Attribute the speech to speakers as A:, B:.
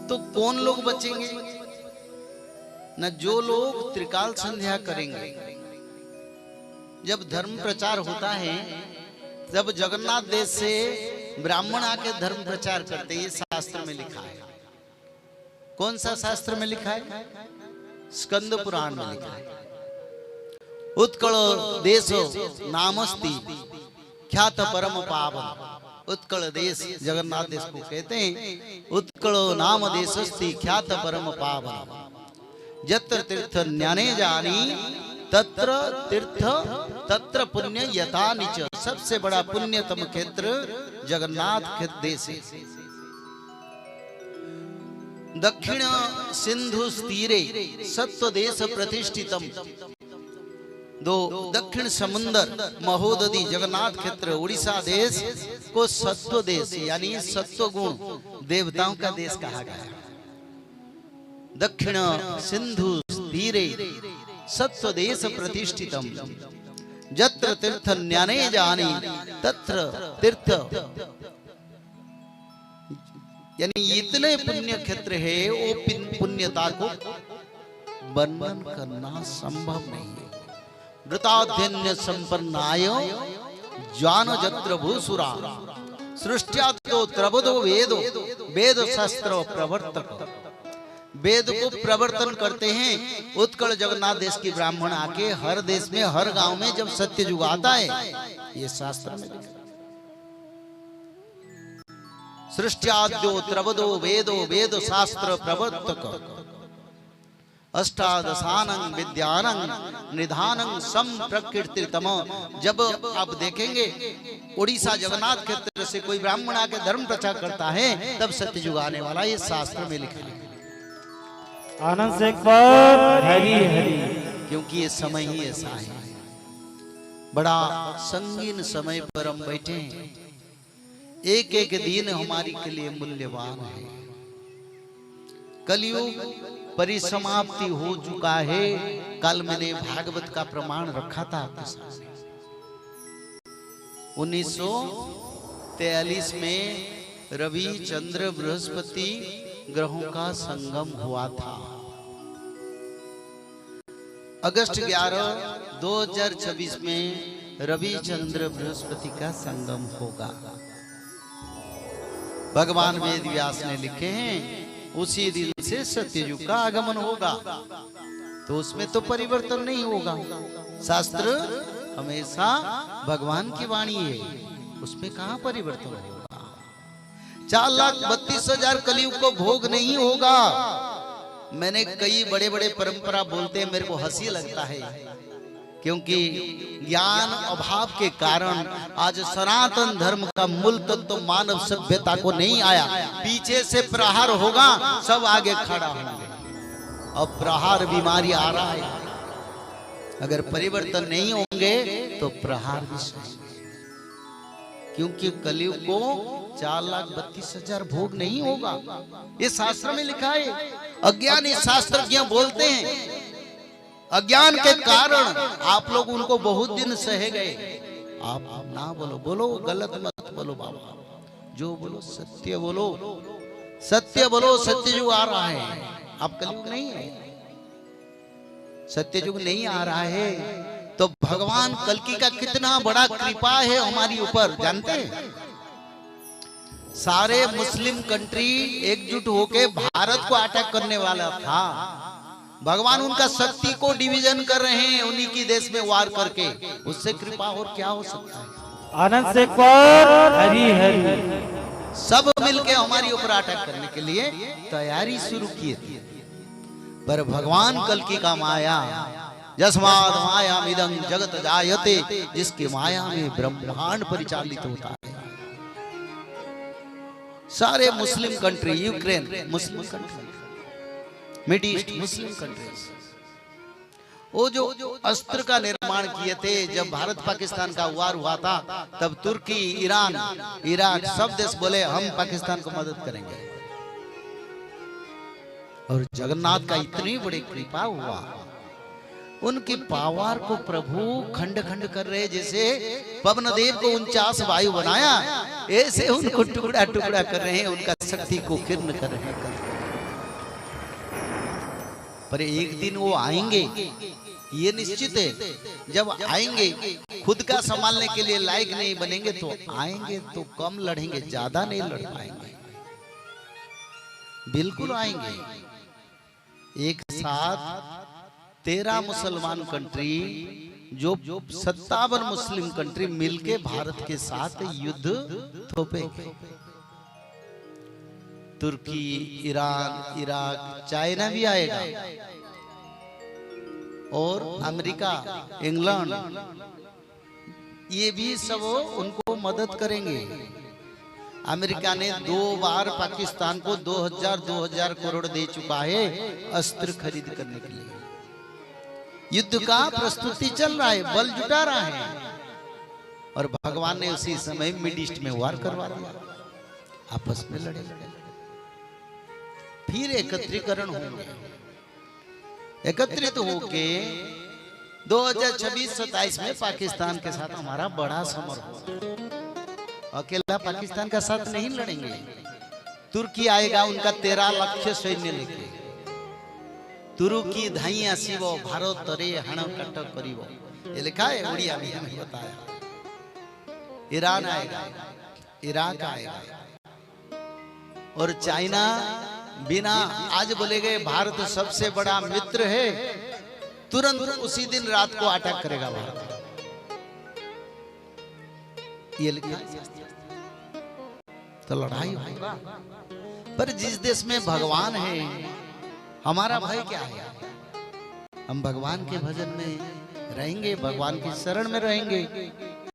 A: तो कौन लोग बचेंगे? न जो लोग त्रिकाल संध्या करेंगे। जब धर्म प्रचार होता है जब जगन्नाथ देश से ब्राह्मण आके धर्म प्रचार करते, ये शास्त्र में लिखा है। कौन सा शास्त्र में लिखा है? स्कंद पुराण में लिखा है। उत्कल देशो नामस्ति ख्यात परम पावन। उत्कल देश जगन्नाथ देश को कहते हैं। उत्कल नाम देशस्ति ख्यात परम पावन। यत्र तीर्थ न्याने जानी तत्र तीर्थ तत्र पुण्य यथा नीच। सबसे बड़ा पुण्यतम क्षेत्र जगन्नाथ देश है। दक्षिण सिंधु तीरे सत्व देश प्रतिष्ठितम। दो दक्षिण समुंदर महोदधि जगन्नाथ क्षेत्र उड़ीसा देश को सत्व देश यानी सत्व गुण देवताओं का देश कहा गया। दक्षिण सिंधु तीरे सत्व देश प्रतिष्ठितम। जत्र तीर्थ न्याने जानी तत्र तीर्थ, यानी इतने पुण्य क्षेत्र है, वो पुण्यता को वर्णन करना संभव नहीं है। वृताध्यन्य संपन्नाय ज्ञान जत्र भूसुरा सृष्ट्यातो त्रबदो वेदो वेद शास्त्र प्रवर्तक। वेद को प्रवर्तन करते हैं। उत्कल जगन्नाथ देश की ब्राह्मण आके हर देश में हर गांव में जब सत्य युग आता है, ये शास्त्र में लिखा। सृष्ट्याद्यो त्रबदो वेदो वेद शास्त्र प्रवर्तक। अष्टादशानंग विद्यानंग निधानंग सम प्रकृतितम। जब आप देखेंगे उड़ीसा जगन्नाथ क्षेत्र से कोई ब्राह्मण आके धर्म प्रचार करता है, तब सत्य युग आने वाला, ये शास्त्र में लिखा है।
B: आनंद से एक बार हरी हरी।
A: क्योंकि ये समय ही ऐसा है, बड़ा संगीन समय पर हम बैठे हैं। एक एक दिन हमारी के लिए मूल्यवान है। कलयुग परिसमाप्ति हो चुका है। कल मैंने भागवत का प्रमाण रखा था आपके सामने। 1943 में रवि चंद्र बृहस्पति ग्रहों का संगम हुआ था। अगस्त 11, 2024 में रवि चंद्र बृहस्पति का संगम होगा। भगवान वेद व्यास ने लिखे हैं उसी दिन से सत्ययुग का आगमन होगा। तो उसमें तो परिवर्तन नहीं होगा। शास्त्र हमेशा भगवान की वाणी है, उसमें कहां परिवर्तन होगा। 4,32,000 कलयुग को भोग नहीं होगा। मैंने कई बड़े बड़े परंपरा बोलते हैं, मेरे को हंसी लगता है, क्योंकि ज्ञान अभाव के कारण आज सनातन धर्म का मूल तत्व तो मानव सभ्यता को नहीं आया। पीछे से प्रहार होगा, सब आगे खड़ा होंगे। अब प्रहार बीमारी आ रहा है। अगर परिवर्तन नहीं होंगे तो प्रहार भी सही, क्योंकि कलयुग को 4,32,000 भोग नहीं होगा। ये शास्त्र में लिखा है। अज्ञानी शास्त्रज्ञ बोलते हैं, अज्ञान के कारण आप लोग उनको बहुत दिन सहे गए। आप ना बोलो, बोलो गलत मत बोलो बाबा, जो बोलो सत्य बोलो, सत्य बोलो। सत्ययुग आ रहा है, आप कलयुग नहीं है। सत्ययुग नहीं आ रहा है तो भगवान कल्कि का कितना बड़ा कृपा है हमारी ऊपर, जानते हैं? सारे मुस्लिम कंट्री एकजुट होके भारत को अटैक करने वाला था। भगवान उनका शक्ति को डिवीजन कर रहे हैं, उन्हीं की देश में वार करके। उससे कृपा और क्या हो सकता है।
B: आनंद से एक बार हरी हरी।
A: सब मिलके हमारी ऊपर अटैक करने के लिए तैयारी शुरू किए थे, पर भगवान कल्कि का माया, जस्माद माया मिदं जगत जायते, जिसकी माया में ब्रह्मांड परिचालित होता है। सारे Muslim country, Ukraine Muslim country, mid east Muslim countries, वो जो अस्त्र का निर्माण किए थे, जब भारत पाकिस्तान का वार हुआ था, तब तुर्की, ईरान, इराक सब देश बोले हम पाकिस्तान को मदद करेंगे। और जगन्नाथ का इतनी बड़ी कृपा हुआ, उनकी पावर को प्रभु खंड खंड कर रहे। जैसे पवन देव को 49 वायु बनाया, ऐसे उनको टुकड़ा टुकड़ा कर रहे हैं, उनका शक्ति को किर्ण कर रहे हैं। पर एक दिन वो आएंगे, ये निश्चित है। जब आएंगे खुद का संभालने के लिए लायक नहीं बनेंगे तो आएंगे तो कम लड़ेंगे, ज्यादा नहीं लड़ पाएंगे। बिल्कुल आएंगे। एक साथ 13 मुसलमान कंट्री, जो 57 मुस्लिम कंट्री मिलके भारत के साथ युद्ध थोपेंगे। तुर्की, ईरान, इराक, चाइना भी आएगा और अमेरिका, इंग्लैंड, ये भी सब उनको मदद करेंगे। अमेरिका ने 2 बार पाकिस्तान को 2000 करोड़ दे चुका है अस्त्र खरीद करने के लिए। युद्ध का प्रस्तुति चल रहा है, बल जुटा रहा है और भगवान ने उसी समय मिड ईस्ट में वार करवा दिया। आपस में लड़े, फिर एकत्रीकरण होंगे। एकत्रित होके 2026-27 में पाकिस्तान के साथ हमारा बड़ा समर होगा। अकेला पाकिस्तान का साथ नहीं लड़ेंगे। तुर्की आएगा उनका 13 लाख सैन्य लेके। तुर्की धाई आसीबो भारत रे हाण काट करिवो, ये लिखा है उड़िया में हमें बताया। ईरान आएगा, इराक आएगा और चाइना बिना आज बोले गए भारत सबसे बड़ा मित्र है, तुरंत उसी दिन रात को अटैक करेगा भारत। ये लिखा तो लड़ाई होगा। पर जिस देश में भगवान है, हमारा भय क्या है? हम भगवान के भजन में रहेंगे, भगवान की शरण में रहेंगे।